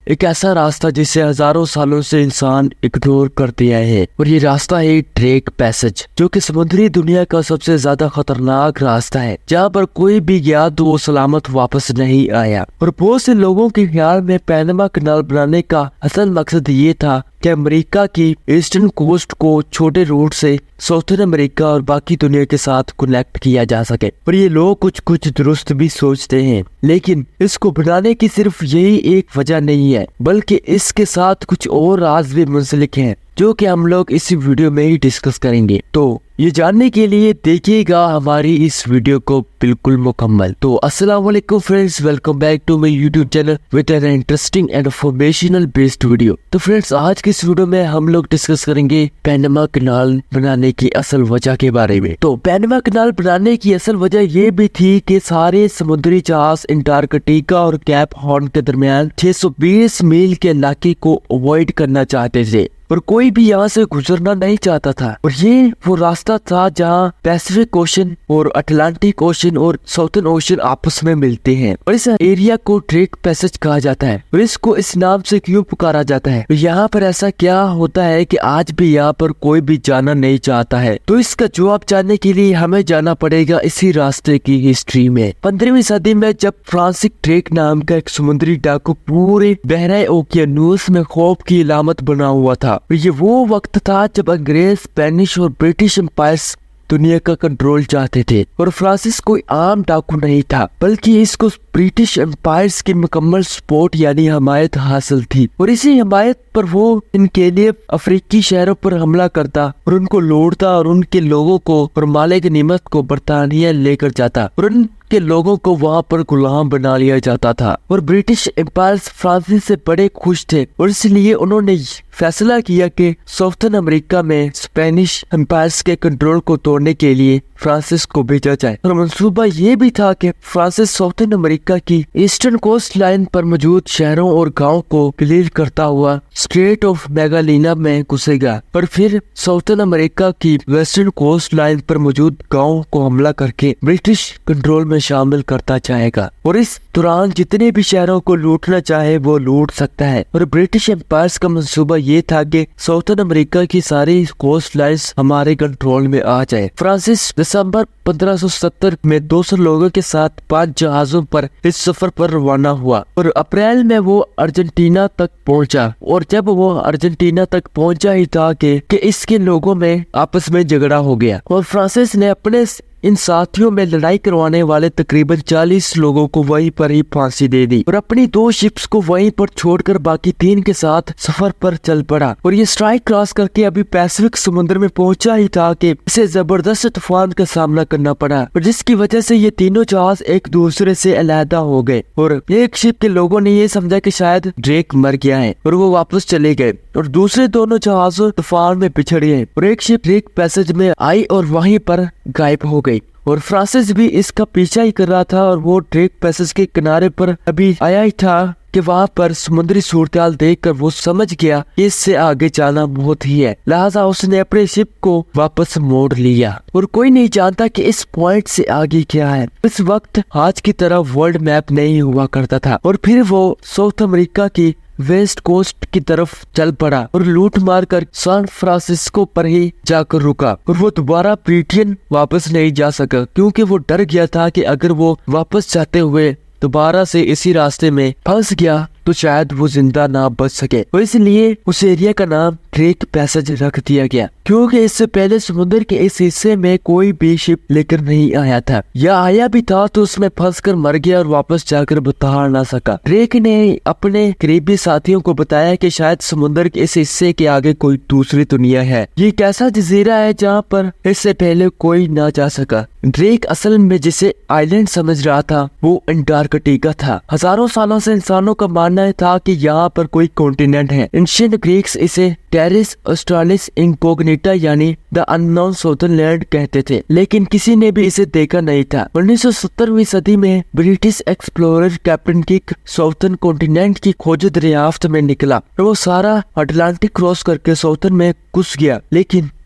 ایک ایسا راستہ جسے ہزاروں سالوں سے انسان اگنور کرتے آئے ہیں، اور یہ راستہ ہے ڈریک پیسج، جو کہ سمندری دنیا کا سب سے زیادہ خطرناک راستہ ہے، جہاں پر کوئی بھی گیا تو وہ سلامت واپس نہیں آیا۔ اور بہت سے لوگوں کے خیال میں پینما کنال بنانے کا اصل مقصد یہ تھا کہ امریکہ کی ایسٹرن کوسٹ کو چھوٹے روٹ سے ساؤتھرن امریکہ اور باقی دنیا کے ساتھ کنیکٹ کیا جا سکے۔ اور یہ لوگ کچھ درست بھی سوچتے ہیں، لیکن اس کو بنانے کی صرف یہی ایک وجہ نہیں ہے، بلکہ اس کے ساتھ کچھ اور راز بھی منسلک ہیں، جو کہ ہم لوگ اس ویڈیو میں ہی ڈسکس کریں گے۔ تو یہ جاننے کے لیے دیکھیے گا ہماری اس ویڈیو کو بالکل مکمل۔ تو السلام علیکم friends, welcome back to my YouTube channel with an interesting and informational based video. تو فرینڈز، آج کی اس ویڈیو میں ہم لوگ ڈسکس کریں گے پینما کنال بنانے کی اصل وجہ کے بارے میں۔ تو پینما کنال بنانے کی اصل وجہ یہ بھی تھی کہ سارے سمندری جہاز انٹارکٹیکا اور کیپ ہارن کے درمیان 620 میل کے علاقے کو اوائڈ کرنا چاہتے تھے، اور کوئی بھی یہاں سے گزرنا نہیں چاہتا تھا۔ اور یہ وہ راستہ تھا جہاں پیسفک اوشن اور اٹلانٹک اوشن اور ساؤتھرن اوشن آپس میں ملتے ہیں، اور اس ایریا کو ڈریک پیسج کہا جاتا ہے۔ اور اس کو اس نام سے کیوں پکارا جاتا ہے؟ یہاں پر ایسا کیا ہوتا ہے کہ آج بھی یہاں پر کوئی بھی جانا نہیں چاہتا ہے؟ تو اس کا جواب جاننے کے لیے ہمیں جانا پڑے گا اسی راستے کی ہسٹری میں۔ 15ویں صدی میں جب فرانسس ڈریک نام کا ایک سمندری ڈاکو پورے بحرۂ اوقیانوس میں خوف کی علامت بنا ہوا تھا، یہ وہ وقت تھا جب انگریز، اسپینش اور برٹش امپائرز دنیا کا کنٹرول چاہتے تھے، اور فرانسس کوئی عام ڈاکو نہیں تھا، بلکہ اس کو برٹش امپائرز کی مکمل سپورٹ یعنی حمایت حاصل تھی، اور اسی حمایت پر وہ ان کے لیے افریقی شہروں پر حملہ کرتا اور ان کو لوٹتا، اور ان کے لوگوں کو اور مال غنیمت کو برطانیہ لے کر جاتا، اور ان کے لوگوں کو وہاں پر غلام بنا لیا جاتا تھا۔ اور برٹش امپائرز فرانسس سے بڑے خوش تھے، اور اس لیے انہوں نے فیصلہ کیا کہ ساؤتھرن امریکہ میں اسپینش امپائرز کے کنٹرول کو توڑنے کے لیے فرانسس کو بھیجا جائے، اور منصوبہ یہ بھی تھا کہ فرانسس ساؤتھرن امریکہ کی ایسٹرن کوسٹ لائن پر موجود شہروں اور گاؤں کو کلیئر کرتا ہوا اسٹریٹ آف میگالینا میں گھسے گا، اور پھر ساؤتھرن امریکہ کی ویسٹرن کوسٹ لائن پر موجود گاؤں کو حملہ کر کے برٹش کنٹرول میں شامل کرتا جائے گا، اور اس دوران جتنے بھی شہروں کو لوٹنا چاہے وہ لوٹ سکتا ہے۔ اور برٹش امپائرز کا منصوبہ یہ تھا کہ ساؤتھرن امریکہ کی ساری کوسٹ لائنز ہمارے کنٹرول میں آ جائے۔ فرانسس دسمبر 1570 میں 200 لوگوں کے ساتھ 5 جہازوں پر اس سفر پر روانہ ہوا، اور اپریل میں وہ ارجنٹینا تک پہنچا، اور جب وہ ارجنٹینا تک پہنچا ہی تھا کہ اس کے لوگوں میں آپس میں جھگڑا ہو گیا، اور فرانسس نے اپنے ان ساتھیوں میں لڑائی کروانے والے تقریباً 40 لوگوں کو وہیں پر ہی پھانسی دے دی، اور اپنی 2 شپس کو وہیں پر چھوڑ کر باقی 3 کے ساتھ سفر پر چل پڑا، اور یہ اسٹرائک کراس کر کے ابھی پیسفک سمندر میں پہنچا ہی تھا کہ اسے زبردست طوفان کا سامنا کرنا پڑا، اور جس کی وجہ سے یہ تینوں جہاز ایک دوسرے سے علیحدہ ہو گئے، اور ایک شپ کے لوگوں نے یہ سمجھا کہ شاید ڈریک مر گیا ہے، اور وہ واپس چلے گئے، اور دوسرے دونوں جہاز طوفان میں بچھڑ گئے، اور ایک شپ ڈریک پیسج میں آئی اور وہیں پر غائب ہو گئی، اور فرانسس بھی اس کا پیچھا ہی کر رہا تھا، اور وہ ڈریک پیسج کے کنارے پر ابھی آیا ہی تھا کہ وہاں پر سمندری صورتحال دیکھ کر وہ سمجھ گیا کہ اس سے آگے جانا بہت ہی ہے، لہٰذا اس نے اپنے شپ کو واپس موڑ لیا، اور کوئی نہیں جانتا کہ اس پوائنٹ سے آگے کیا ہے۔ اس وقت آج کی طرح ورلڈ میپ نہیں ہوا کرتا تھا، اور پھر وہ ساؤتھ امریکہ کی ویسٹ کوسٹ کی طرف چل پڑا، اور لوٹ مار کر سان فرانسسکو پر ہی جا کر رکا، اور وہ دوبارہ بریٹین واپس نہیں جا سکا، کیونکہ وہ ڈر گیا تھا کہ اگر وہ واپس جاتے ہوئے دوبارہ سے اسی راستے میں پھنس گیا تو شاید وہ زندہ نہ بچ سکے، اور اس لیے اس ایریا کا نام ڈریک پیسج رکھ دیا گیا، کیونکہ اس سے پہلے سمندر کے اس حصے میں کوئی بھی شپ لے کر نہیں آیا تھا، یا آیا بھی تھا تو اس میں پھنس کر مر گیا اور واپس جا کر بتاڑ نہ سکا۔ ڈریک نے اپنے قریبی ساتھیوں کو بتایا کہ شاید سمندر کے اس حصے کے آگے کوئی دوسری دنیا ہے، یہ ایک ایسا جزیرہ ہے جہاں پر اس سے پہلے کوئی نہ جا سکا۔ ڈریک اصل میں جسے آئی لینڈ سمجھ رہا تھا وہ انٹارکٹیکا تھا۔ ہزاروں سالوں سے انسانوں کا ماننا تھا کہ یہاں پر کوئی کانٹیننٹ ہے۔ اینشینٹ گریکس اسے ٹیرس آسٹرالس انکوگنیٹا یعنی دا ان نون ساؤتھرن لینڈ کہتے تھے، لیکن کسی نے بھی اسے دیکھا نہیں تھا۔ 1970ویں صدی میں British explorer captain Cook southern continent کی کھوج دریافت میں نکلا، اور وہ سارا اٹلانٹک کراس کر کے ساؤتھرن میں گھس گیا، لیکن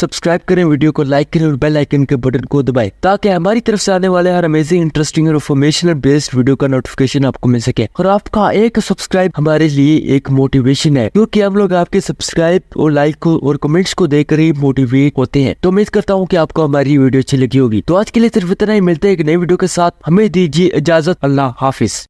سبسکرائب کریں, ویڈیو کو لائک کریں اور بیل آئیکن کے بٹن کو دبائیں تاکہ ہماری طرف سے آنے والے ہر امیزنگ, انٹرسٹنگ اور انفارمیشنل بیسڈ ویڈیو کا نوٹیفکیشن آپ کو مل سکے. اور آپ کا ایک سبسکرائب ہمارے لیے ایک موٹیویشن ہے, کیونکہ ہم لوگ آپ کے سبسکرائب اور لائک کو اور کمنٹس کو دیکھ کر ہی موٹیویٹ ہوتے ہیں. تو امید کرتا ہوں کہ آپ کو ہماری ویڈیو اچھی لگی ہوگی. تو آج کے لیے صرف اتنا ہی, ملتے ہیں ایک نئی ویڈیو کے ساتھ. ہمیں دیجیے اجازت. اللہ حافظ.